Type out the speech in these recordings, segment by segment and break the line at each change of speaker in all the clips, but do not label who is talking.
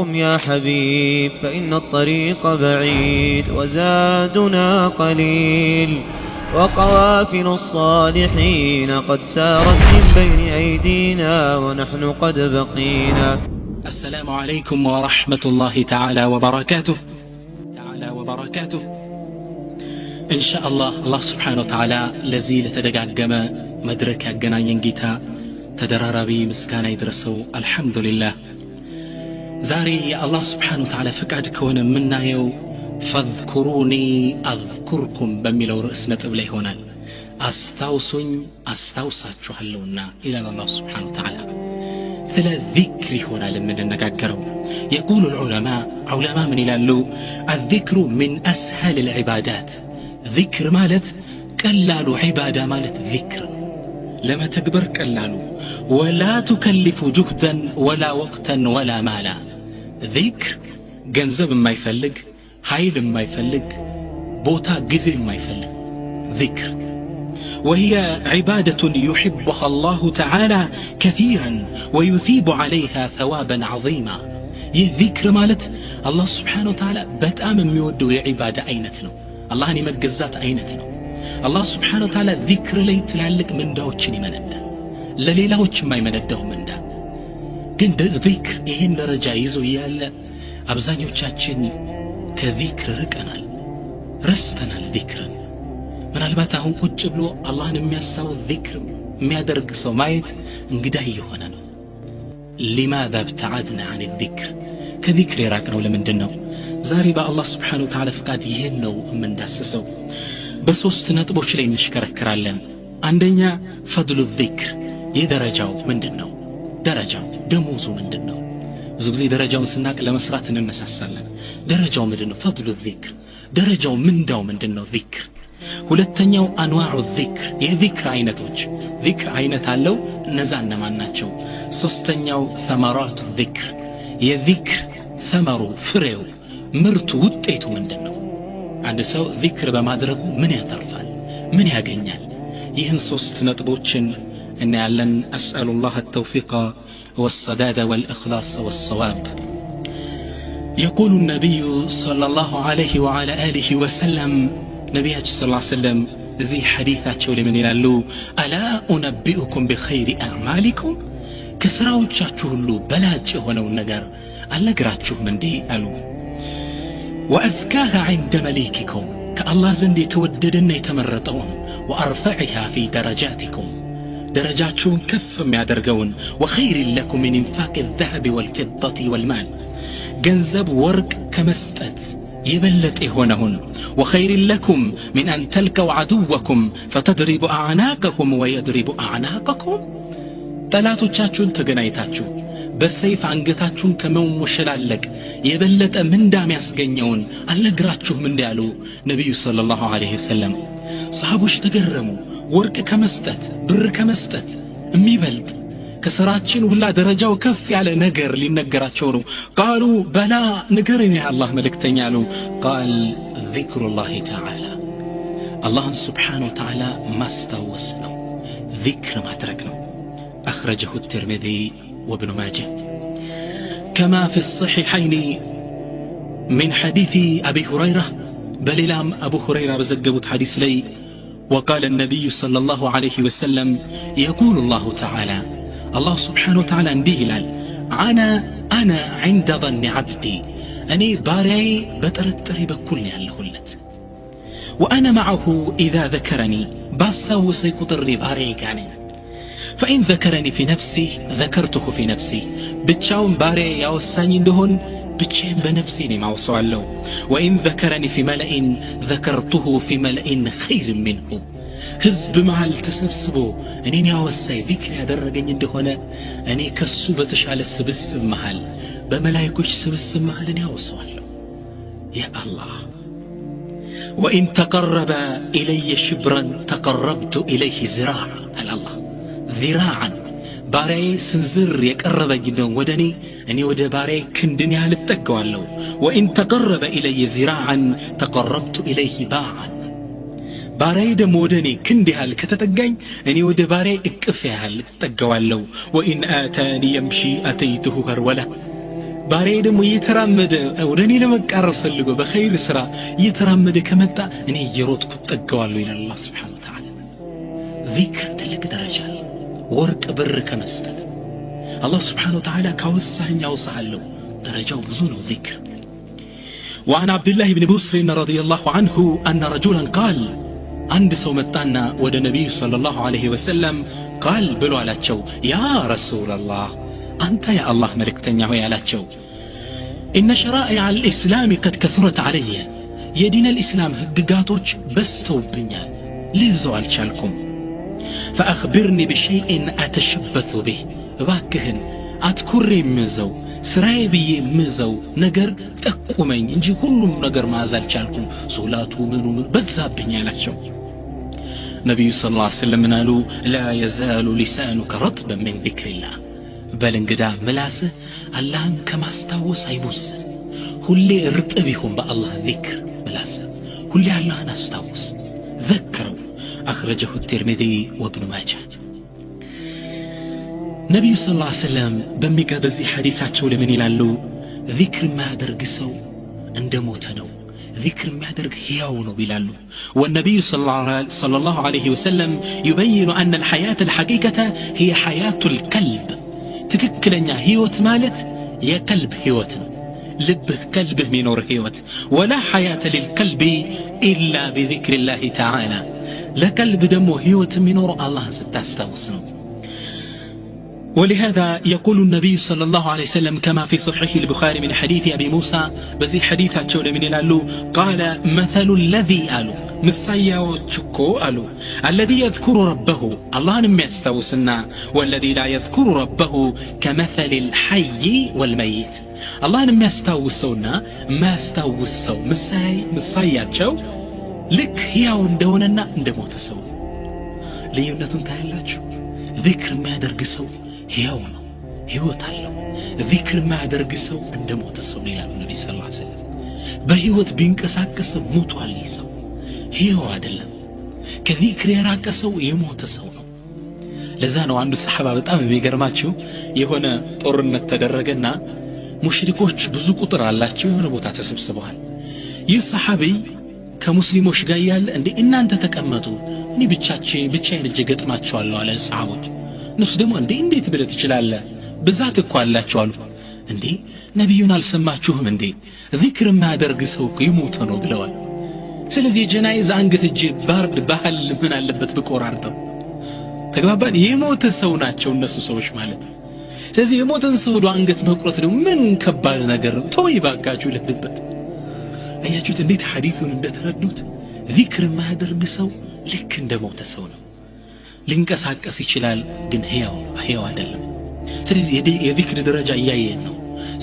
قم يا حبيب فإن الطريق بعيد وزادنا قليل وقوافل الصالحين قد سارت من بين أيدينا ونحن قد بقينا.
السلام عليكم ورحمة الله تعالى وبركاته. إن شاء الله سبحانه وتعالى لزي لتدقاقم مدرك يقناين جيتا تدراربي مسكانا يدرسو الحمد لله. زاري يا الله سبحانه وتعالى فقعد كون منا يو فاذكروني أذكركم بميلو رأسنا تبلي هنا أستوسات شهلونا إلى الله سبحانه وتعالى ثلاث ذكري هنا لمن النقاقروا. يقول العلماء من إلالو الذكر من أسهل العبادات. ذكر مالت كلالو عبادة مالت ذكر لما تكبر كلالو ولا تكلف جهدا ولا وقتا ولا مالا. ذكر جنزب ما يفلق حيل ما يفلق بوتا جزل ما يفلق ذكر، وهي عبادة يحبها الله تعالى كثيرا ويثيب عليها ثوابا عظيما. يذكر مالت الله سبحانه وتعالى بتآمن ميودو عبادة أينتنا الله أني مجزات أينتنا الله سبحانه وتعالى ذكر لي تلعلق من داوتشني من الدا لليلاوتش ما يمندهم من دا ግን ذكر ይሄን ደረጃ ይዞ ያለ አብዛኞቻችን ከذكر ርቀናል፣ ረስተናል። ذكርን ምናልባት አሁን ቁጭ ብሎ አላህን የሚያሳው ذكر የሚያደርግ ሰው ማየት እንግዳ ይሆነ ነው። لماذا ابتعدنا عن الذكر؟ ከذكر የራቅነው ለምንድን ነው? ዛሬ በአላህ ስብሓነሁ ወተዓላ ፍቃድ ይሄን ነው የምንዳስሰው። በሶስት ነጥቦች ላይ እንሽከረከራለን። አንደኛ ፈድሉ ذكر የደረጃው ምንድነው? ደረጃው ደሞዙ ምንድነው? ብዙ ጊዜ ደረጃውን ስናቅ ለመስራት እንነሳሳለን። ደረጃው ምንድነው? ፈድሉ ذكر ደረጃው ምንዳው ምንድነው? ذكر። ሁለተኛው አንዋዑ ذكر የذكر አይነቶች። ذكر አይነት አለው፣ እነዛ እነማን ናቸው? ሶስተኛው ثمرات الذكر የذكر ثمሩ ፍሬው ምርቱ ውጤቱ ምንድነው? አንድ ሰው ذكر በማድረጉ ምን ያተርፋል? ምን ያገኛል? ይህን ሶስት ነጥቦችን እናያለን። أسأل الله التوفيق والسداد والإخلاص والصواب. يقول النبي صلى الله عليه وعلى آله وسلم نبينا صلى الله عليه وسلم زي حديثاتشو لمن يلالو ألا أنبئكم بخير أعمالكم كسراوچاچو ሁሉ በላጭ የሆነው ነገር አልነግራችሁ እንዴ አሉ። وأزكاها عند مليككم كالله زند يتوددنا يتمرطون وأرفعها في درجاتكم درجاتشون كف ميادرقون وخير لكم من انفاق الذهب والفضة والمال جنزب ورق كمستت يبلت هونهن وخير لكم من أن تلقوا عدوكم فتضرب أعناقهم ويضرب أعناقكم ጠላቶቻችሁን ተገናኝታችሁ በሰይፍ አንገታችሁን ከመሞሸላለቅ የበለጠ ምንዳም ያስገኘውን አልነግራችሁም እንዳሉ ነብዩ ሰለላሁ ዐለይሂ ወሰለም። ሰሃቦች ተገረሙ። ወርቅ ከመስጠት ብር ከመስጠት የሚበልጥ ከስራችን ሁላ ደረጃው ከፍ ያለ ነገር ሊነገራቸው ነው። ቃሉ በላ ንገረኝ ያ አላህ መልእክተኛ አሉ። ቃል ዚክሩላሂ ተዓላ አላህን ሱብሓነሁ ወተዓላ ማስታወስ ነው፣ ዚክር ማድረግ ነው። أخرجه الترمذي وابن ماجه كما في الصحيحين من حديث أبي هريرة بل لام أبو هريرة بزقبت حديث لي وقال النبي صلى الله عليه وسلم يقول الله تعالى الله سبحانه وتعالى انديه لال أنا عند ظن عبدي أني بارعي بترتري بكل يالهولت وأنا معه إذا ذكرني باستو سيكطرني بارعي كاني فإن ذكرني في نفسي ذكرته في نفسي بتشاون باري يا وساني دهون بتشين بنفسي ما وصلوا. وإن ذكرني في ملأ ذكرته في ملأ خير منه حزب مع التسبسبو أني يا وساي ذكر يا درجني دهون أني كسبتش على السبس محل بملايكوش سبس محل يا وصلوا يا الله. وإن تقرب إلي شبرا تقربت إليه زراعا على الله ذراعا باري سنزر يقرب جدا ودني أني ود باري كندني هالتقوى له. وإن تقرب إلي زراعا تقربت إليه باعا باري دم ودني كندي هالكتتقين أني ود باري اكفي هالتقوى له. وإن آتاني يمشي أتيته هروله ባሪያዬ ደግሞ እየተራመደ ወደኔ ለመቃረብ ፈልጎ በኸይር ስራ እየተራመደ ከመጣ እኔ እየሮጥኩ እጠጋዋለሁ ይላል አላህ ሱብሓነሁ ወተዓላ። ዚክር ትልቅ ደረጃ ነው። ወርቅ ብር ከመስጠት አላህ ሱብሓነሁ ወተዓላ ካወሳኸኝ አውሳሃለሁ። ደረጃው ብዙ ነው ዚክር። وعن عبد الله بن بسر رضي الله عنه أن رجلا قال عند سومتانا ود النبي صلى الله عليه وسلم قال بلو على تشو يا رسول الله أنت يا الله ملكتني على تشو إن شرائع الإسلام قد كثرت علي يدين الإسلام هقاطوش بستو بنيان لزو الشالكم فأخبرني بشيء أتشبث به باكهن أتكري مزو ስራዬ ብዬ ምዘው ነገር ጠቁመኝ እንጂ ሁሉም ነገር ማዛል ቻልኩም ሶላቱ ምኑ በዛብኝ አላቸው። ነብዩ ሰለላሁ ዐለይሂ ወሰለም አሉ لا يزال لسانك رطبا من ذكر الله በል እንግዳ ምላስህ አላህን ከማስታወስ አይቦስን። ሁሌ እርጥብ ይሁን በአላህ ዚክር ምላስህ ሁሌ አላህን አስታውስ ذكروا أخرجه الترمذي وابن ماجه ነብዩ ሰለላሁ ዐለይሂ ወሰለም በሚቀበዝ ሐዲታቸው ለምን ይላሉ? ዚክር ማያደርግ ሰው እንደሞተ ነው፣ ዚክር ማያደርግ ሕያው ነው ይላሉ። والنبي صلى الله عليه وسلم يبين أن الحياة الحقيقة هي حياة الكلب ትክክለኛ ሕይወት ማለት የከልብ ሕይወት ነው። ልብህ ከልብህ ሚኖር ሕይወት ولا حياة للكلب إلا بذكر الله تعالى ለከልብ ደግሞ ሕይወት ሚኖር አላህን ስታስታውስ ነው። ولهذا يقول النبي صلى الله عليه وسلم كما في صحيح البخاري من حديث أبي موسى بزي حديث أتشول من الألو قال مثل الذي ألو مسايا وشكو ألو الذي يذكر ربه الله نم يستوسنا والذي لا يذكر ربه كمثل الحي والميت الله نم يستوسنا ما يستوسو مسايا تشو لك هي وندوننا اندموت سو ليونتون تايلاتشو ذكر ما درقسو ሕያው ነው፣ ሕይወት አለው። ዚክር ማያደርግ ሰው እንደሞተ ሰው ነው ይላሉ ነብዩ ሰለላሁ ዐለይሂ ወሰለም። በሕይወት ቢንቀሳቀስ ሞቷል ይህ ሰው፣ ሕያው አይደለም። ከዚክር የራቀ ሰው የሞተ ሰው ነው። ለዛ ነው አንዱ ሰሐባ በጣም የሚገርማችሁ የሆነ ጦርነት ተደረገና ሙሽሪኮች ብዙ ቁጥር አላቸው የሆነ ቦታ ተሰብስበዋል። ይህ ሰሐቢ ከሙስሊሞች ጋር ያለ እንዴ እናንተ ተቀመጡ እኔ ብቻዬን እጄ ገጥማቸዋለሁ አለ ሰሐቦች። እነሱ ደግሞ እንዴት ብለህ ትችላለህ ብዛት እኮ አላችሁ አሉ። እንዴ ነብዩን አልሰማችሁም እንዴ ዚክር ማያደርግ ሰው ይሞት ነው ብለዋል። ስለዚህ የጀናይዝ አንገት እጄ ባርድ ባህል ምን አለበት ብቆራርጠው። ተግባባን? የሞተ ሰው ናቸው እነሱ ሰዎች ማለት። ስለዚህ የሞተን ሰው አንገት መቁረጥ ደግሞ ምን ከባድ ነገር ነው። ተው ይባካችሁ ልብበት። አያችሁት እንዴት ሐዲሱን እንደተረዱት? ዚክር ማያደርግ ሰው ልክ እንደሞተ ሰው ነው። ሊንቀሳቀስ ይችላል ግን ሕያው አይደለም። ስለዚህ የዚክር ደረጃ እያየን ነው።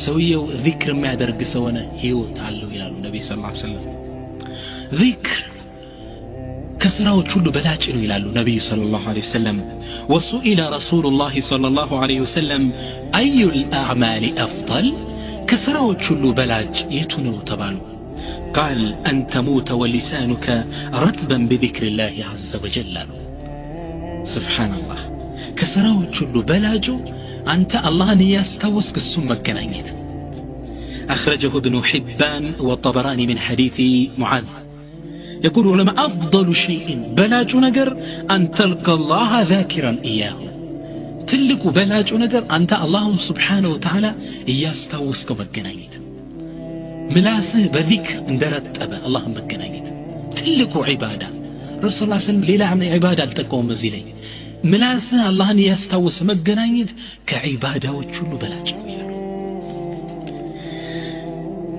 ሰውየው ዚክር የሚያደርግ ሰው ሆነ ሕይወት አለው ይላሉ ነብዩ ሰለላሁ ዐለይሂ ወሰለም። ዚክር ከስራዎች ሁሉ በላጭ ነው ይላሉ ነብዩ ሰለላሁ ዐለይሂ ወሰለም። ወሱኢለ ረሱሉላህ ሰለላሁ ዐለይሂ ወሰለም አዩል አዕማሊ አፍضል ከስራዎች ሁሉ በላጭ የቱ ነው ተባሉ። ቃል አን ተሙተ ወሊሳኑከ ረጥበን ቢዚክሪላሂ ዐዘ ወጀል አሉ። ሱብሓነላህ ከስራዎች ሁሉ በላጩ አንተ አላህን ያስታወስክ እሱን መገናኘት። أخرجه ابن حبان والطبراني من حديث معاذ يقول علماء أفضل شيء بلاج نجر أن تلقى الله ذاكرا إياه تلك بلاج نجر أنت الله سبحانه وتعالى يستوسك مجنايت ملاسه بذكر اندرت أبا الله مجنايت تلك عبادة رسول الله صلى الله عليه وسلم ليلة عمل عبادة لتقوم مزيلي ملاسه الله يستوس مجنايت كعبادة وتشل بلاج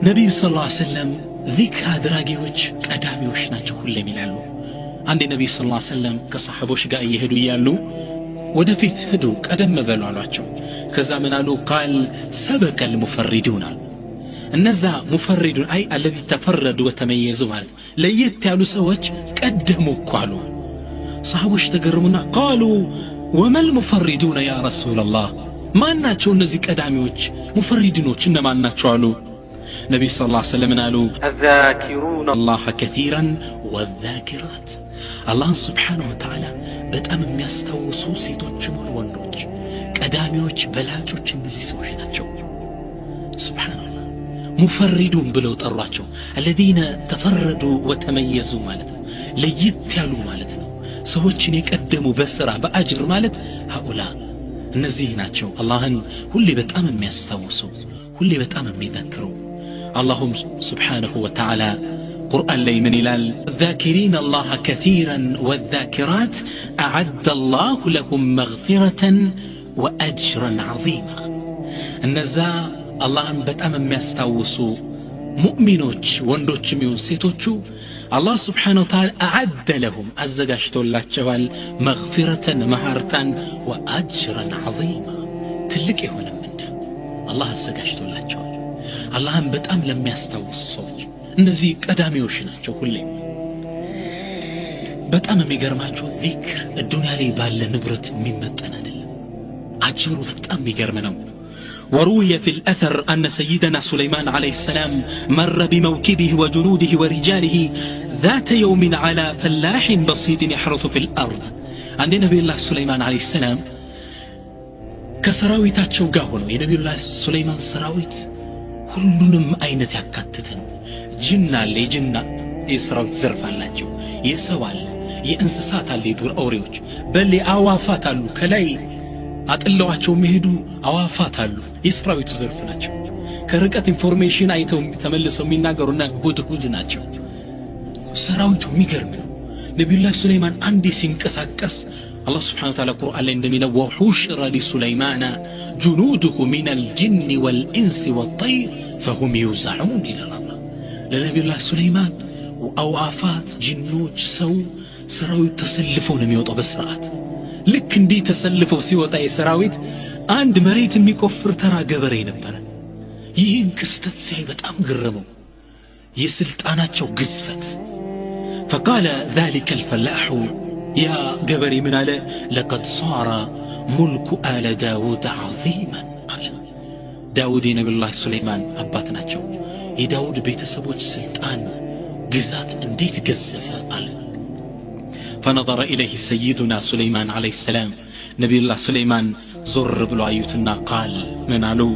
ነብዩ ሰለላሁ ዐለይሂ ወሰለም ዚክር አድራጊዎች ቀዳሚዎች ናቸው ሁሌም ይላሉ። አንድ ነብዩ ሰለላሁ ዐለይሂ ወሰለም ከሰሐቦች ጋር እየሄዱ እያሉ ወደፊት ሄዱ ቀደም በሉ አሏቸው። ከዛ ምን አሉ? ቃል ሰበቀል ሙፈሪዱን አሉ። እነዛ ሙፈሪዱን አይ الذي ተፈረዱ ወተመየዙ ማለት ለየት ያሉ ሰዎች ቀደሙ እኮ አሉ። ሰሐቦች ተገረሙና ቃሉ ወመል ሙፈሪዱን ያ ረሱላህ ማን ናቸው እነዚህ ቀዳሚዎች ሙፈሪዱኖች እነማን ናቸው አሉ። ነብዩ ሰለላሁ ዐለይሂ ወሰለም አሉ الذاكرون الله كثيرا والذاكرات الله سبحانه وتعالى በጣም የሚያስታውሱ ሴቶችም ወንዶች ቀዳሚዎች በላጮች እነዚህ ሰዎች ናቸው። ሱብሃንአላህ ሙፈሪዱን ብለው ጠሯቸው الذين تفردوا وتميزوا ማለት ነው ለየት ያሉ ማለት ነው ሰዎችን የቀደሙ በስራ በአጅር ማለት هؤلاء እነዚህ ናቸው አላህን ሁሌ በጣም የሚያስታውሱ ሁሌ በጣም የሚዘክሩ አላሁም ሱብሓነሁ ወተዓላ ቁርአን ላይ ምን ይላል الذاكرين الله كثيرا والذاكرات أعد الله لهم مغفرة وأجرا عظيما እነዛ አላህን በጣም የሚያስታውሱ ሙእሚኖች ወንዶችም ይሁን ሴቶቹ አላህ ስብሓነሁ ወተዓላ አዓደ ለሁም አዘጋጅቶላቸዋል መግፊረተን መሃርታን ወአጅረን ዐዚማ ትልቅ የሆነ ምንዳ አላህ አዘጋጅቶላቸዋል አላህን በጣም ለሚያስታውሱ ሰዎች እነዚህ ቀዳሚዎች ናቸው ሁሌ በጣም የሚገርማቸው ዚክር ዱንያ ላይ ባለ ንብረት የሚመጠን አይደለም አጅሩ በጣም የሚገርም ነው وروي في الأثر أن سيدنا سليمان عليه السلام مر بموكبه وجنوده ورجاله ذات يوم على فلاح بسيط يحرث في الأرض عند نبي الله سليمان عليه السلام كسراويتاتشو قاهنو يا نبي الله سليمان سراويت كلهم أينت يكاتتن جنة اللي جنة يسراويت زرف اللاتشو يسوال ينسسات اللي يدور أوريوش بل أوافات اللو كلاي አጥለዋቸው መሄዱ አዋፋት አሉ የሰራዊቱ ዘርፍ ናቸው ከርቀት ኢንፎርሜሽን አይተው ተመልሰው የሚናገሩና ሁድ ናቸው ሰራዊቱ የሚገርም ነው ነብዩላህ ሱለይማን አንዴ ሲንቀሳቀስ አላህ Subhanahu Wa Ta'ala ቁርአን ላይ እንደሚለው ወሁሽረ ሊሱለይማን جنوده من الجن والانس والطير فهم يوزعون الى الله ለነብዩላህ ሱለይማን አዋፋት ጅኖች ሰው ሰራዊቱ ተሰልፈው ነው የሚወጣው በስርዓት ልክ እንዲ ተሰልፈው ሲወጣ የሰራዊት አንድ መሬት የሚቆፍር ተራ ገበሬ ነበር ይህን ክስተት ሲያይ በጣም ገረመው የስልጣናቸው ግዝፈት فقال ذلك الفلاح يا ገበሬ ምን አለ لقد صار ملك آل داود عظيما አለ ዳውድ ነብዩላህ ሱለይማን አባት ናቸው የዳውድ ቤተሰቦች ስልጣን ግዛት እንዴት ገዘፈ አለ فنظر إليه سيدنا سليمان عليه السلام نبي الله سليمان زر بلعيتنا قال من علو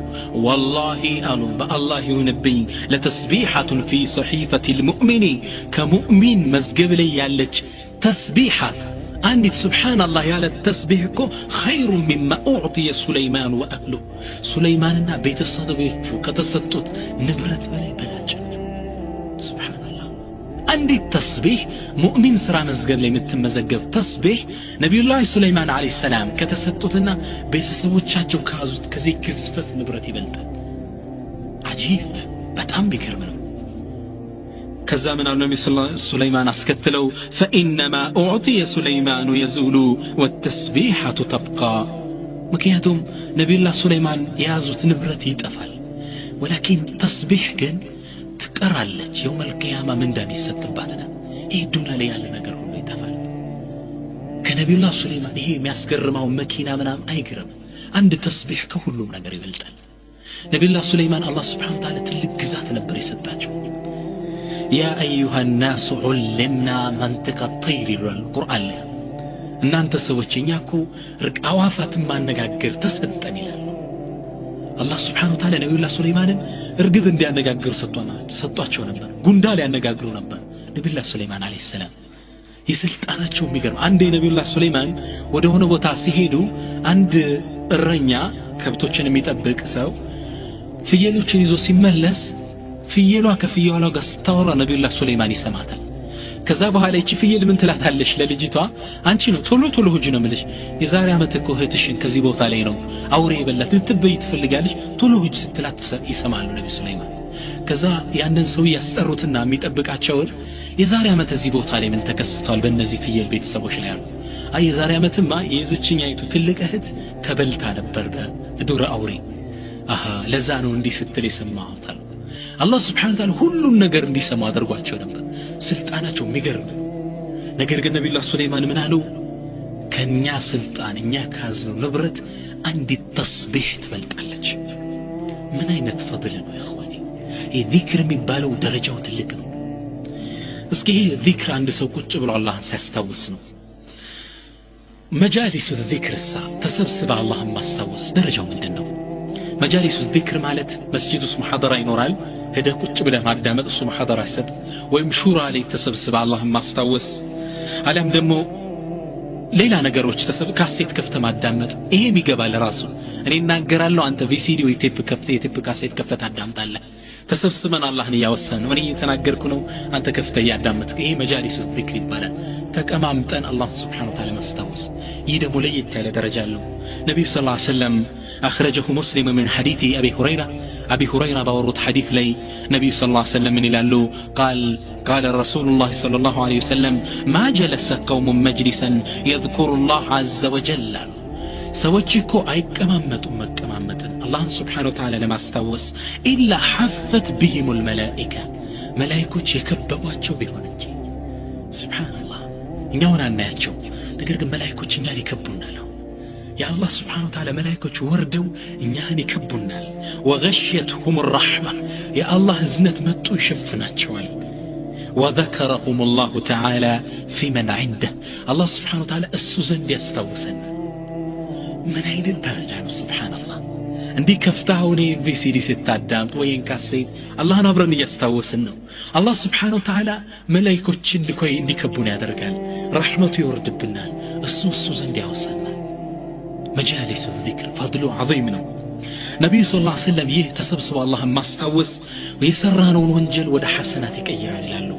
والله ألو بالله ينبي لتسبيحة في صحيفة المؤمن كمؤمن مزقب لي يالج تسبيحات عندي سبحان الله يا التسبيحكو خير مما أعطي سليمان وأهله سليماننا بيت الصدبيتشو كتسطط نبرت بلي بلاجل سبحان عندي التسبيح مؤمن سرا مزقب لي متمزقب تسبيح نبي الله سليمان عليه السلام كتسططنا بيتسوچاچو كازوت كزي كزفت نبرت يبلطال عجيب በጣም ቢገርም ነው ከዛ ምን አለ ነብዩ سليمان አስከተለው فانما اعطي سليمان يزول والتسبيحه تبقى ምክንያቱም ነብዩ الله سليمان ያዙት ንብረት ይጠፋል ولكن تسبيح ግን ትቀራለች يوم القيامه ምን እንደሚሰጥባት ነው ይሄ ዱንያ ላይ ያለ ነገር ሁሉ ይጠፋል ከነብዩላህ ሱለይማን ይሄ የሚያስገርመው መኪና ምናም አይገርም አንድ ተስቢህ ከሁሉም ነገር ይበልጣል ነብዩላህ ሱለይማን አላህ Subhanahu Wa Ta'ala ትልቅ ግዛት ነበር የሰጣቸው يا ايها الناس علمنا منطق الطير القرآن ላይ እናንተ ሰዎች እኛኮ አዋፋት ማነጋገር ተሰጠን ይላል አላህ Subhanahu Wa Ta'ala ነብዩላህ ሱለይማንን እርግብ እንዲያነጋግሩ ሰጥቷቸው ነበር ጉንዳል ያነጋግሩ ነበር ነብዩላህ ሱለይማን አለይሂ ሰላም ይስልጣናቸው የሚገርም አንድ ነብዩላህ ሱለይማን ወደ ሆነ ቦታ ሲሄዱ አንድ እረኛ ከብቶችን የሚጠብቅ ሰው ፍየሎችን ይዞ ሲመለስ ፍየሏ ከፍየሏ ጋር ስታወራ ነብዩላህ ሱለይማን ይሰማታል ከዛ በኋላ እቺ ፍየል ምን ትላታለሽ ለልጅቷ አንቺ ነው ቶሎ ሁጂ ነው ምልሽ የዛሬ አመት እኮ እህትሽን ከዚህ ቦታ ላይ ነው አውሬ ይበላት ልትበይ ትፈልጋለሽ ቶሎ ሁጂ ስትላት ይሰማሉ ነብዩ ሱለይማን ከዛ ያንን ሰው ያስጠሩትና የሚጠብቃቸው የዛሬ አመት እዚህ ቦታ ላይ ምን ተከስቷል በእነዚህ ፍየል ቤተሰቦች ላይ አሉ አይ የዛሬ አመትማ የዝችኛይቱ ትልቅ እህት ተበልታ ነበር በዱር አውሬ አሃ ለዛ ነው እንዲህ ስትል የሰማሁት አሉ አላህ Subhanahu Wa Ta'ala ሁሉን ነገር እንዲሰማ አድርጓቸው ነበር ስልጣናቸው የሚገርም ነገር ግን ነብዩላህ ሱለይማን ምን አሉ ከኛ ስልጣን እኛ ካዝነው ንብረት አንዲት ተስቢህ ትበልጣለች ምን አይነት ፈድል ነው ይኸዋኒ ይህ ዚክር የሚባለው ደረጃው ትልቅ ነው እስኪ ይህ ዚክር አንድ ሰው ቁጭ ብሎ አላህን ሲያስታውስ ነው መጃሊሱ ዚክር ተሰብስበ አላህን ማስታወስ ደረጃው ምንድነው መጃሊሱ ዚክር ማለት መስጂድ ውስጥ ሙሐደራ ይኖራል ሄደህ ቁጭ ብለህ ማዳመጥ እሱ ሙሐደራ ይሰጥ ወይም ሹራ ላይ ተሰብስበ አላህን ማስታወስ አለም ደግሞ ሌላ ነገሮች ካሴት ከፍተህ ማዳመጥ ይሄ ይገባል ራሱ እኔ እናገራለሁ አንተ ቪሲዲ ወይ ቴፕ ከፍተህ የቴፕ ካሴት ከፍተህ ታዳምጣለህ ተሰብስበን አላህን ያወሰን ነው እኔ እየተናገርኩ ነው አንተ ከፍተህ ያዳመጥክ ይሄ መጃሊሱ ዚክር ይባላል ተቀማምጠን አላህ Subhanahu Wa Ta'ala ማስታወስ ይህ ደግሞ ለየት ያለ ደረጃ አለው ነብዩ ሰለላሁ ዐለይሂ ወሰለም أخرجه مسلم من حديث أبي هريرة باورط حديث لي نبي صلى الله عليه وسلم من إلالو قال رسول الله صلى الله عليه وسلم ما جلس قوم مجلسا يذكر الله عز وجل سوچكو أي كمامة الله سبحانه وتعالى لما استوس إلا حفت بهم الملائكة ملائكة يكببواتشو بهونجي سبحان الله إنهونا الناتشو نقرق ملائكة ينالي كبونا له يا الله سبحانه وتعالى ملائكة وردوا إنهاني كبونا وغشيتهم الرحمة يا الله زنت متو يشفنا شوال وذكرهم الله تعالى في من عنده الله سبحانه وتعالى السوزن يستوسن من أين الدرجة سبحان الله عندي كفتاوني في سيدي ستادامت وين كاسيت الله نبرني يستوسنه الله سبحانه وتعالى ملائكة لكوي عندي كبونا درجال رحمته يورد بالنال السوزن يوصلنا مجالس الذكر فضل عظيم نبي صلى الله عليه وسلم تسبسب الله ما استوس ويسرانون وانجل ودا حسناتك أيها لله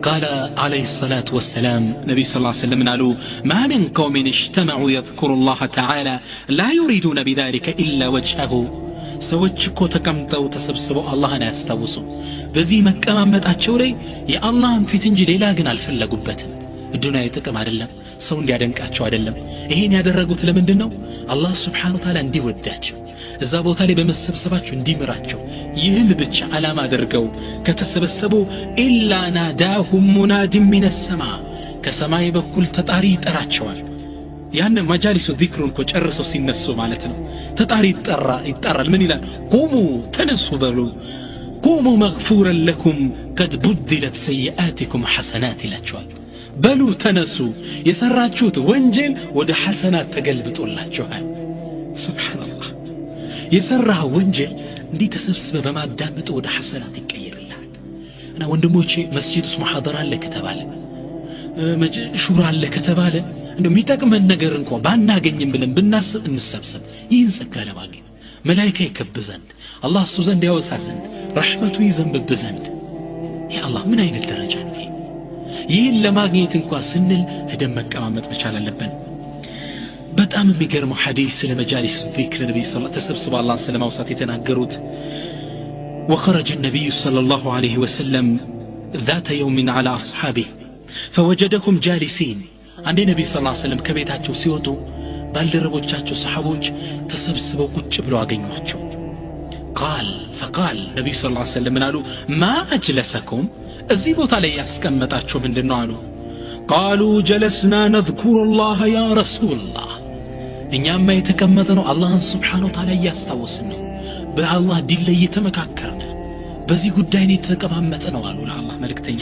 قال عليه الصلاة والسلام نبي صلى الله عليه وسلم قالوا ما من قوم اجتمعوا يذكر الله تعالى لا يريدون بذلك إلا وجهه سوچكو تكمتو تسبسبوا الله أنا استوسوا بزي مكامتاتشو لي يا الله في تنجي ليلا قنا الفلقبتن الدنيا يتكم አይደለም ሰው እንዲያደንቃቸው አይደለም ይሄን ያደረጉት ለምንድነው አላህ Subhanahu Wa Ta'ala እንዲወዳቸው እዛ ቦታ ላይ በመሰብሰባቸው እንዲምራቸው ይህን ብቻ ዓላማ አድርገው ከተሰበሰቡ ኢላ ናዳሁም ሙናዲም ሚነ السما ከሰማይ በኩል ተጣሪ ይጠራቸዋል ያን መጃሊሱ ዚክሩን እኮ ጨርሰው ሲነሱ ማለት ነው ተጣሪ ይጠራል ምን ይላል ቁሙ ተነሱ በሉ ቁሙ مغفورا لكم قد بدلت سيئاتكم حسنات ይላቸዋል በሉ ተነሱ የሰራችሁት ወንጀል ወደ ሐሰናት ተገልብጦላችኋል ሱብሃንአላህ የሰራህ ወንጀል እንዲህ ተሰብስበ በማዳመጥ ወደ ሐሰናት ይቀየርልሃል እና ወንድሞቼ መስጂድ ውስጥ ሙሐደራ አለ ከተባለ ሹራ አለ ከተባለ እንደው የሚጠቅመን ነገር እንኳን ባናገኝም ብለን ብናስብ እንሰብሰብ ይህን ጸጋ ለማግኘት መላእክት ይከብዘን አላህ እሱ ዘንድ ያወሳ ዘንድ ረሕመቱ ይዘንብብ ዘንድ ያ አላህ ምን አይነት ደረጃ ነው ይህን ለማግኘት እንኳን ስንል ሄደን መቀማመጥ መቻል አለብን በጣም የሚገርመው ሐዲስ ስለ መጃሊስ ዚክር ነብዩ ሰለላሁ ዐለይሂ ወሰለም ተሰብስበው አላህን ስለማውሳት የተናገሩት وخرج النبي صلى الله عليه وسلم ذات يوم على أصحابه فوجدهم جالسين عند النبي صلى الله عليه وسلم ከቤታቸው ሲወጡ ባልደረቦቻቸው ሰሃቦች ተሰብስበው ቁጭ ብለው አገኟቸው فقال النبي صلى الله عليه وسلم قالوا ما أجلسكم እዚህ ቦታ ላይ ያስቀመጣችሁ ምንድነው አሉ قالوا جلسنا نذكر الله يا رسول الله እኛማ የተቀመጥነው አላህን Subhanahu Wa Ta'ala ያስታውስን ነው በአላህ ዲን ላይ የተመካከርን በዚህ ጉዳይ ላይ የተቀማመጥነው አሉ ለአላህ መልእክተኛ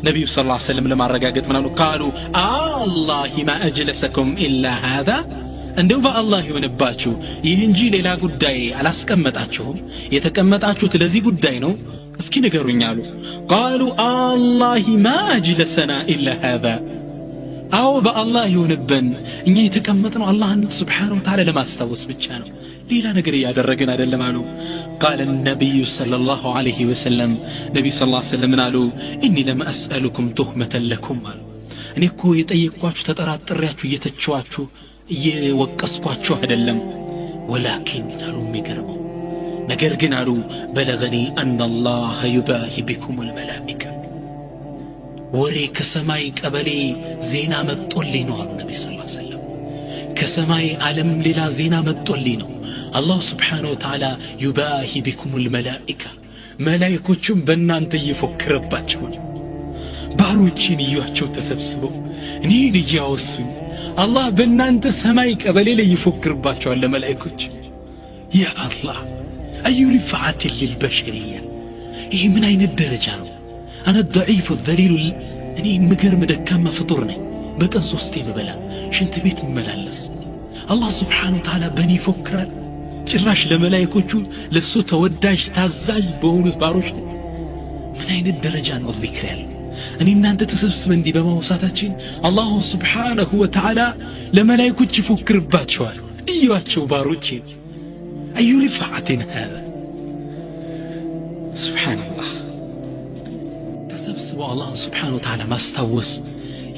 ነብዩ ሰለላሁ ዐለይሂ ወሰለም ለማረጋገጥ ምን አሉ قالوا الله ما أجلسكم إلا هذا እንደው በአላህ ይሆንባችሁ ይህ እንጂ ሌላ ጉዳይ አላስቀመጣችሁም የተቀመጣችሁት ለዚህ ጉዳይ ነው እስኪ ንገሩኝ አሉ قالوا الله ما أجلسنا إلا هذا አው በአላህ ይሆንብን እኛ የተቀመጥነው አላህን Subhanahu Wa Ta'ala ለማስታወስ ብቻ ነው ሌላ ነገር ያደረግን አይደለም አሉ قال النبي صلى الله عليه وسلم نبي صلى الله عليه وسلم قالوا إني لم أسألكم تهمة لكم እኔ እኮ የጠየቅኳችሁ ተጠራጥሬያችሁ እየተቸዋችሁ እየወቀስኳችሁ አይደለም ولكن አሉ የሚገርመው ነገር ግን አሉ بلغني أن الله يباهي بكم الملائكة ወሬ ከሰማይ ቀበሌ ዜና መጥቶልኝ ነው አሉ ነብዩ ሰለላሁ ዐለይሂ ወሰለም ከሰማይ ዓለም ሌላ ዜና መጥቶልኝ ነው አላህ Subhanahu Wa Ta'ala يباهي بكم الملائكة መላእክቶቹም በእናንተ እየፎከረባቸው ባሮችን ይያቸው ተሰብስበው እኔ ልጅ ያወሱኝ አላህ በእናንተ ሰማይ ቀበሌ ላይ ይፎክርባቸዋል ለመላእክቶች ያ አላህ أي رفعة للبشرية إيه من أين الدرجة أنا الضعيف الذليل أني مقر مدكام فطرني بكن صوستي ببلا شنت بيت ملالس الله سبحانه وتعالى بني فكرا ጭራሽ ለመላእክቶቹ ለሱ ተወዳጅ ታዛዥ በሆኑት ባሮች ምን አይነት ደረጃ ነው ዚክር ያለው? እኔ እናንተ ተሰብስበን እንዲህ በማውሳታችን አላሁ ሱብሓነሁ ወተዓላ ለመላእክቶች ይፎክርባቸዋል። እዩዋቸው ባሮቼ አዩ ሪፋዓትን هذا ሱብሓነላህ። ተሰብስበው አላህን ሱብሓነሁ ወተዓላ ማስታወስ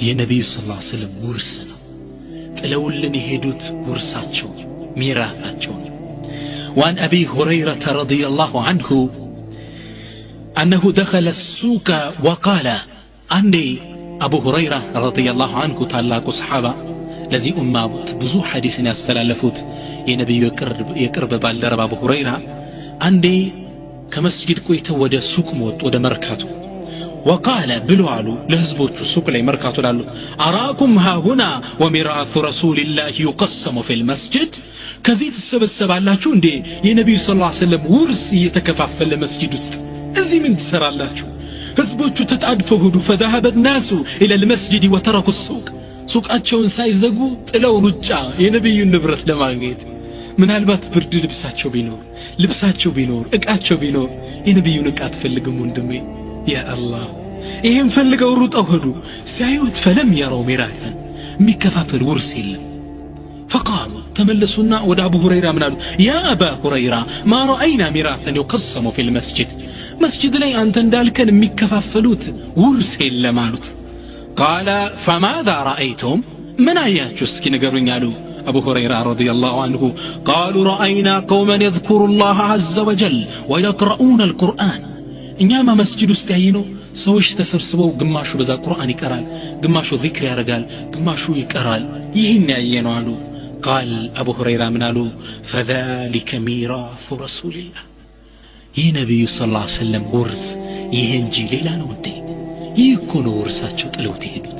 የነቢዩ ሰለላሁ ዐለይሂ ወሰለም ውርስ ነው። ጥለውልን የሄዱት ውርሳቸው ሚራታቸው ነው። وعن أبي هريرة رضي الله عنه أنه دخل السوق وقال أني أبو هريرة رضي الله عنه تعلق صحابة الذي أمابت بزو حديث يستلالفوت ينبي يقرب بالدرب أبو هريرة أني كمسجد كويت ودى السوق موت ودى مركاته وقال بلوالو لهزبوت السوق لي مركاته لالو أراكم ها هنا وميراث رسول الله يقسم في المسجد كزيت السبب الله شو اندي ينبي صلى الله عليه وسلم ورس يتكفافل المسجد وسط ازي من تسر الله شو ህዝቦቹ ተጣድፈው ሄዱ فذهب الناس الى المسجد وتركوا السوق ሱቃቸውን ሳይዘጉ ጥለው ሩጫ የነብዩን ንብረት ለማግኘት ምናልባት ብርድ ልብሳቸው ቢኖር እቃቸው ቢኖር የነብዩን እቃ አትፈልግም ወንድሜ ያ አላህ ይሄን ፈልገው ሩጠው ሄዱ ሲያዩት فلم يروا ميراثا የሚከፋፈል ውርስ የለም فقالوا تملسونا ود ابو هريره منالو يا ابا هريره ما راينا ميراثا يقسم في المسجد مسجد لي انت እንዳልከን የሚከፋፈሉት ውርስ የለም አሉት قال فماذا رايتم من اياتوا እስኪ ንገሩኝ አሉ ابو هريره رضي الله عنه قالوا راينا قوما يذكر الله عز وجل ويقرؤون القران እኛማ መስጂድ ውስጥ ያየነው ሰዎች ተሰብስበው ግማሹ በዛ ቁርአን ይቀራል ግማሹ ዚክር ያደርጋል ግማሹ ይቀራል ይህን ያየነው አሉ قال ابو هريره منالو فذلك ميراث رسول الله يا نبي صلى الله عليه وسلم ورث يهنجي ሌላ ነው እንዴ ይኮኑ ወርሳቸው ጥለውት ይሄዱት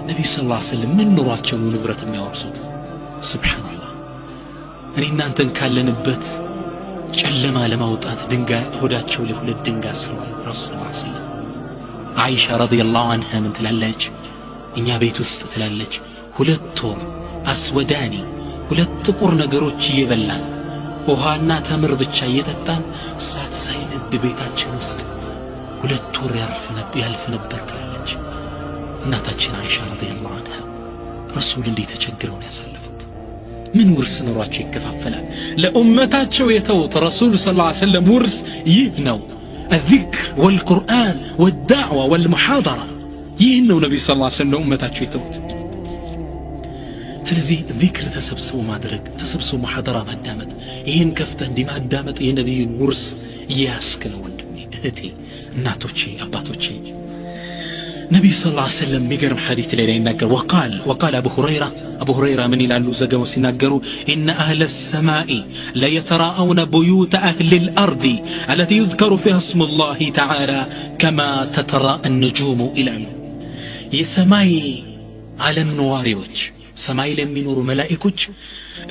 ነብዩ ሰለላሁ ዐለይሂ ወሰለም ምን ኑሯቸው ንብረት የሚያወርሱት ሱብሃንአላህ እኔ እናንተን ካለንበት ጨለማ ለማውጣት ድንጋይ ሆዳቸው ለሁለት ድንጋይ አስረዋል ረሱላህ ሰለላሁ አይሻ ረዲየላሁ ዐንሃ ምን ትላለች እኛ ቤት ውስጥ ትላለች ሁለት ወር አስወዳኒ ሁለት ጥቁር ነገሮች እየበላን ውሃና ተምር ብቻ እየጠጣን ሳት ሳይነድ ቤታችን ውስጥ ሁለት ወር ያልፍ ነበር ትላለች እናታችን አይሻ ረዲየላሁ ዐንሃ ረሱል እንዴት ተቸግረው ነው ያሳለፉት ምን ውርስ ኖሯቸው ይከፋፈላል ለኡመታቸው የተውት ረሱል ሰለላሁ ዐለይሂ ወሰለም ውርስ ይህ ነው الذكر والقرآن والدعوة والمحاضرة ይህ ነው ነብዩ ሰለላሁ ዐለይሂ ወሰለም ለኡመታቸው የተውት ስለዚህ ዚክር ተሰብስቦ ማድረግ ተሰብስቦ ሙሐደራ ማዳመጥ ይሄን ከፍተ እንዲ ማዳመጥ የነብዩን ውርስ ያስከለ ወንድሜ እህቴ እናቶቼ አባቶቼ ነብዩ ሰለላሁ ዐለይሂ ወሰለም የሚገርም ሐዲስ ላይ ይናገር وقال ابو هريره من ይላሉ ዘገው ሲናገሩ ان اهل السماء لا يتراءون بيوت اهل الارض التي يذكر فيها اسم الله تعالى كما تتراءى النجوم الى የሰማይ ዓለም ነዋሪዎች ሰማይ ለሚኖሩ መላእክቶች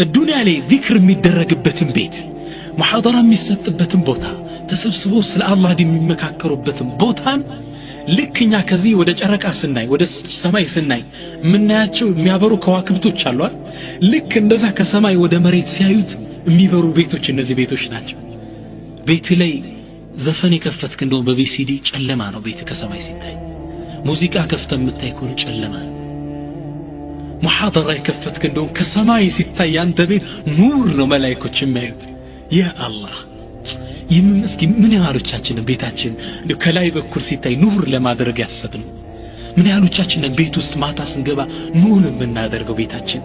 الدنيا ላይ ዚክር የሚደረግበትን ቤት ሙሐደራ የሚሰጥበትን ቦታ ተሰብስበው ስለ አላህ የሚመካከሩበትን ቦታን ልክኛ ከዚህ ወደ ጨረቃ ስናይ ወደ ሰማይ ስናይ ምናያቸው የሚያበሩ ከዋክብቶች አሉ ልክ እንደዛ ከሰማይ ወደ መሬት ሲያዩት የሚበሩ ቤቶች እነዚህ ቤቶች ናቸው ቤት ላይ ዘፈን የከፈትክ እንደው በቪሲዲ ጨለማ ነው ቤት ከሰማይ ሲታይ ሙዚቃ ከፍተ የምታይ ከሆነ ጨለማ ነው ሙሐደራ የከፈትክ እንደው ከሰማይ ሲታይ አንተ ቤት ኑር ነው መላእክቶች የሚያዩት ያ አላህ ይምስኪ ምን ያህሎቻችን ቤታችን ከላይ በኩል ሲታይ ኑር ለማድረግ ያሰብን ምን ያህሎቻችን ቤት ውስጥ ማታ ስንገባ ኑር የምናደርገው ቤታችን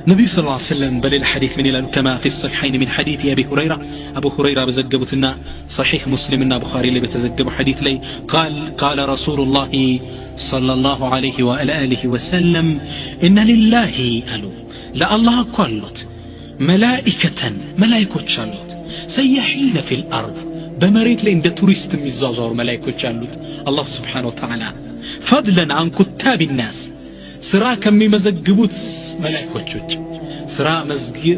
ነብዩ ሰለላሁ ዐለይሂ ወሰለም በሌላ ሐዲስ ምን ይላሉ كما في الصحيحين من حديث ابي هريره በዘገቡትና صحيح مسلمና ቡኻሪ ላይ በተዘገበው ሐዲስ ላይ قال رسول الله صلى الله عليه واله وسلم ان لله قالوا لا الله قالت ملائكه አሉት سيحين في الارض بمريت لي እንደ ቱሪስት የሚዟዟሩ መላእክቶች አሉት አላህ Subhanahu Wa Ta'ala فضلا عن كتاب الناس ስራ ከሚመዘግቡት መላእክቶች ስራ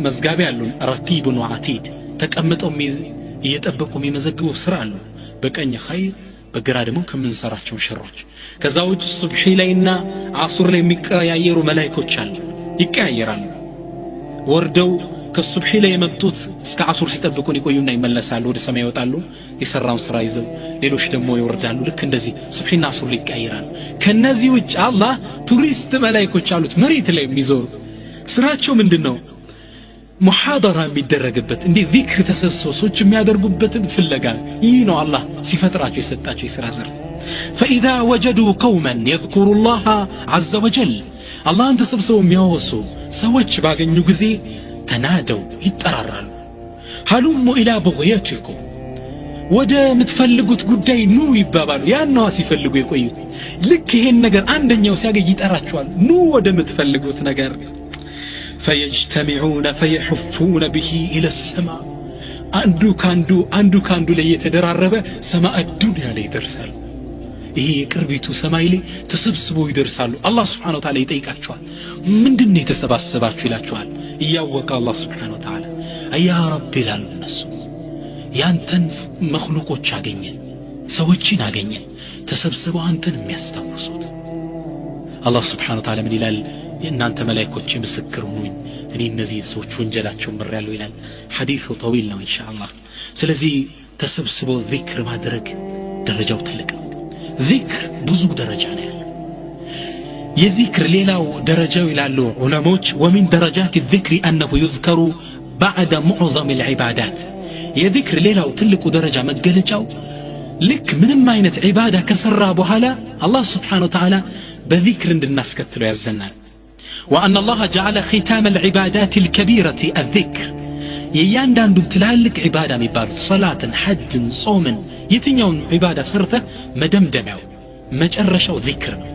መዝጋቢ ያሉን ረቂብ ወዓቲድ ተቀምጠው እየጠበቁ የሚመዘግቡ ስራ አሉ በቀኝ ኸይር በግራ ደግሞ ከመንሰራቸው ሸሮች ከዛው ሱብሂ ላይና አሱር ላይ የሚቀያየሩ መላእክቶች አሉ ይቀያየራሉ ወርደው ከሱብሂ ላይ የመጡት እስከ አሱር ሲጠብቁን ይቆዩና ይመለሳሉ፣ ወደ ሰማይ ይወጣሉ የሰራውን ስራ ይዘው። ሌሎች ደግሞ ይወርዳሉ። ልክ እንደዚህ ሱብሂና አሱር ላይ ይቀያየራሉ። ከነዚህ ውጭ አላህ ቱሪስት መላእክቶች አሉት መሬት ላይ የሚዞሩ። ስራቸው ምንድነው? ሙሐደራ የሚደረግበት እንዲህ ዚክር ተሰብስበው የሚያደርጉበትን ፍለጋ። ይህ ነው አላህ ሲፈጥራቸው የሰጣቸው የሥራ ዘርፍ። فإذا وجدوا قوما يذكروا الله عز وجل الله ተሰብስበው የሚያወሱ ሰዎች ባገኙ ጊዜ ተናደው ይጠራራሉ። هلم إلى بغيتكم ወደ ምትፈልጉት ጉዳይ ኑ ይባባሉ። ያን ነው ሲፈልጉ የቆዩት። ልክ ይሄን ነገር አንደኛው ሲያገኝ ይጠራቸዋል። ኑ ወደ ምትፈልጉት ነገር فيجتمعون فيحفون به إلى السماء አንዱ ካንዱ ላይ የተደራረበ ሰማዕ ዱንያ ላይ ይደርሳሉ። ይሄ ቅርቢቱ ሰማይ ላይ ተሰብስበው ይደርሳሉ። አላህ Subhanahu Wa Ta'ala ይጠይቃቸዋል። ምንድነው የተሰባሰባችሁ ይላቸዋል። እያወቀ አላህ Subhanahu Wa Ta'ala አያ ረብ ይላሉ እነሱ። ያንተን መخلوቆች አገኘን፣ ሰዎችን አገኘን ተሰብስበው አንተን የሚያስታውሱት። አላህ Subhanahu Wa Ta'ala ምን ይላል? የእናንተ መላእክቶች ምስክር ሁኑኝ እኔ እነዚህ ሰዎች ወንጀላቸውን ምሬያለሁ ይላል። ሐዲሱ ጠዊል ነው ኢንሻአላህ። ስለዚህ ተሰብስበው ዚክር ማድረግ ደረጃው ትልቅ ነው። ዚክር ብዙ ደረጃ ነው ያለው። የዚክር ሌላው ደረጃው ይላሉ ዑለሞች ومن درجات الذكر أنه يذكر بعد معظم العبادات የዚክር ሌላው ትልቁ ደረጃ መገለጫው ልክ ምንም አይነት ዒባዳ ከሰራ በኋላ አላህ Subhanahu Wa Ta'ala በዚክር እንድናስከትለው ያዘናል። وأن الله جعل ختام العبادات الكبيرة الذكر የያንዳንዱ ትላልቅ ዒባዳ የሚባሉ ሶላትን፣ ሐጅን፣ ጾምን የትኛውን ዒባዳ ሰርተህ መደምደሚያው መጨረሻው ዚክር ነው።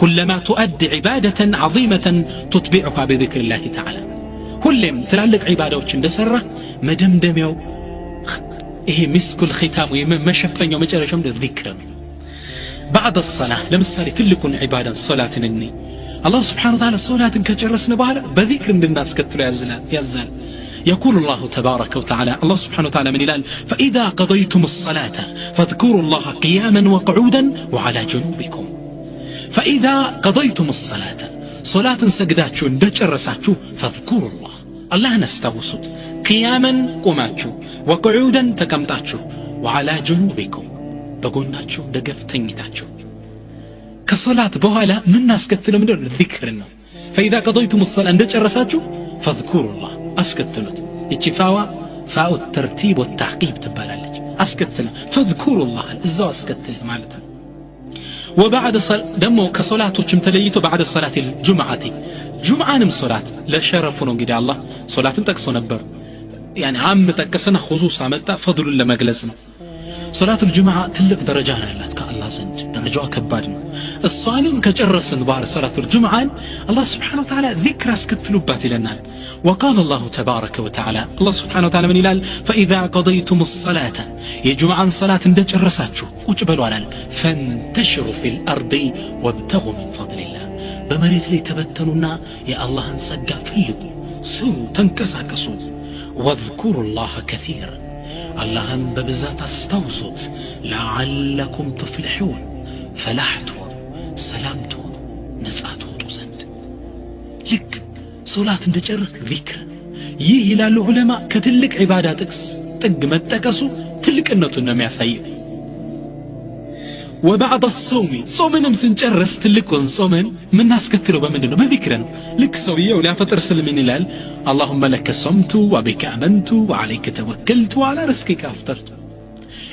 كلما تؤدي عبادة عظيمة تتبعها بذكر الله تعالى ሁሌም ትላልቅ ዒባዳዎች እንደሰራህ መደምደሚያው ይሄ ምስኩል ختام መሸፈኛው መጨረሻው ዚክር ነው። بعد الصلاة لمثالي تلكن عبادة صلاة الني الله سبحانه وتعالى صلاة كجرسنا بها بذكر الناس كتلو يزال يقول الله تبارك وتعالى الله سبحانه وتعالى من إلال فإذا قضيتم الصلاة فاذكروا الله قياما وقعودا وعلى جنوبكم فإذا قضيتم الصلاة صلاة سجداتشو دجرساتشو فاذكروا الله نستوسط قياما قماتشو وقعودا تكمتاتشو وعلى جنوبكم በጎናቸው ደገፍተኝታቸው። ከሶላት በኋላ ምን አስከትለው ምንድነው? ዚክር ነው። فإذا قضيتم الصلاة እንደጨረሳችሁ فاذكروا الله አስከትሉት። እቺ ፋው الترتيب والتعقيب ትባላለች። አስከትለው فاذكروا الله እዛው አስከትል ማለት ነው። وبعد ደግሞ ከሶላቶችም ተለይቶ بعد صلاة الجمعة ጁምዓንም ሶላት ለሸረፉ ነው። እንግዲህ አላህ ሶላትን ጠቅሶ ነበር። يعني عام ጠቀሰና خصوص አመጣ ፈድሉን ለመግለጽ ነው። صلاة الجمعة تلك درجة نالات كالله زند درجة كبار الصالم كجرسن بار صلاة الجمعة الله سبحانه وتعالى ذكر اسكتلوبات لنا. وقال الله تبارك وتعالى الله سبحانه وتعالى من إلال فإذا قضيتم الصلاة يا جمعة صلاة دجرساتشو وجبلوا على فانتشروا في الأرض وابتغوا من فضل الله بمريت لي تبتلنا يا الله انسقا فلقوا سروا تنكساكسوا واذكروا الله كثيرا اللهم ببزات استوصت لعلكم تفلحون فلاحتون سلامتون نزعتون زند لك صلاة اندجرت ذكر يهلا العلماء كتلك عبادات طق متكسو تلك النتنا مياسايب. وبعد الصوم صومنا سنجرس تلكون صومن من ناس كثروا بمنه بذكرا لك سويه ولا فطر سلمين الال اللهم لك صمت وبك امنت وعليك توكلت وعلى رزقك افطرت.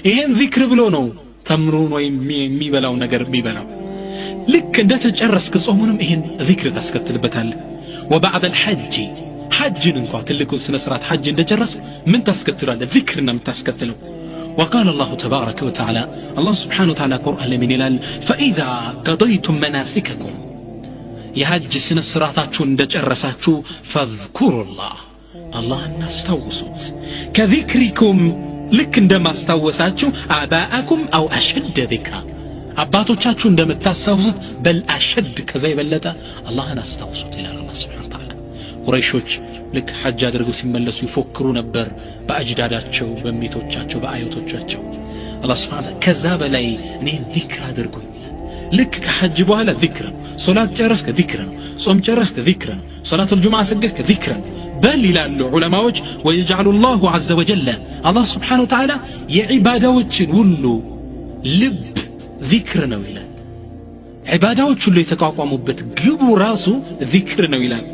ይሄን ذكر ብሎ ነው ተምሩን ወይ የሚበላው ነገር የሚበላው። ልክ እንደተጨረስክ ጾሙንም ይሄን ذكر ታስከትልበታል። وبعد الحج حجን እንኳን ትልቁን ስነ ስርዓት حج እንደጨረስ ምን ታስከትላለህ? ذكرنا ምታስከትለው። وقال الله تبارك وتعالى الله سبحانه وتعالى قرآن من إلال فإذا قضيتم مناسككم يهج سن الصراطاتشون دجرساتشو فاذكروا الله نستوسط كذكركم لك عندما استوساتشو آباءكم أو أشد ذكرا أباتوچاچو عندما تستوسط بل أشد كذا يبلتا الله نستوسط إلى الله سبحانه وتعالى. قريشوች ልክ ሐጅ አድርገው ሲመለሱ ይፎክሩ ነበር በአጅዳዳቸው በሚቶቻቸው በአያቶቻቸው። አላህ Subhanahu ከዛ በላይ እኔን ዚክር አድርጉኝ ልክ ከሐጅ በኋላ ዚክር ነው። ሶላት ጨረስክ ዚክር ነው። ጾም ጨረስክ ዚክር ነው። ሶላቱል ጁምዓ ሰገድክ ዚክር ነው። በል ይላሉ ዑለማዎች ወየጅዐሉ ላሁ ዐዘ ወጀለ አላህ ስብሓነሁ ወተዓላ የዒባዳዎችን ሁሉ ልብ ዚክር ነው ይላል። ዒባዳዎች ሁሉ የተቋቋሙበት ግቡ ራሱ ዚክር ነው ይላል።